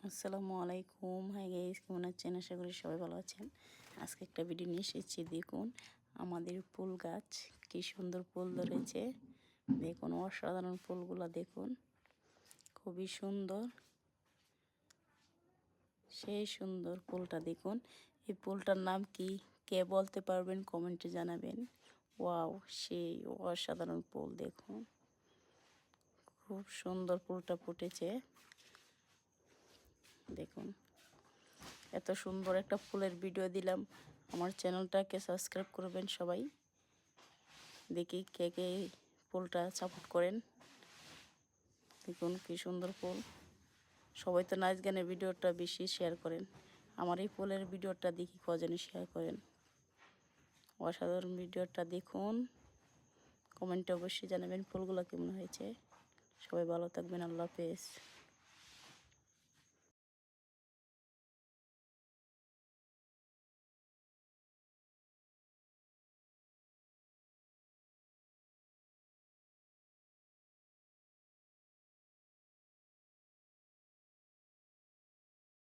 আসসালামু আলাইকুম। Hi guys, কেমন আছেন? আশা করি সবাই ভালো আছেন। আজকে একটা ভিডিও নিয়ে এসেছি। দেখুন আমাদের ফুল গাছ কি সুন্দর ফুল ধরেছে। দেখুন অসাধারণ ফুলগুলা দেখুন, খুবই সুন্দর, সেই সুন্দর ফুলটা দেখুন। এই ফুলটার নাম কি কে বলতে পারবেন কমেন্টে জানাবেন। ওয়াও, সেই অসাধারণ ফুল দেখুন, খুব সুন্দর ফুলটা ফুটেছে। দেখুন এত সুন্দর একটা ফুলের ভিডিও দিলাম। আমার চ্যানেলটাকে সাবস্ক্রাইব করবেন সবাই। দেখি কে কে ফুলটা সাপোর্ট করেন। দেখুন কি সুন্দর ফুল। সবাই তো নাচ গানের ভিডিওটা বেশি শেয়ার করেন, আমার এই ফুলের ভিডিওটা দেখি কজনে শেয়ার করেন। অসাধারণ ভিডিওটা দেখুন, কমেন্টে অবশ্যই জানাবেন ফুলগুলো কেমন হয়েছে। সবাই ভালো থাকবেন। আল্লাহ হাফেজ।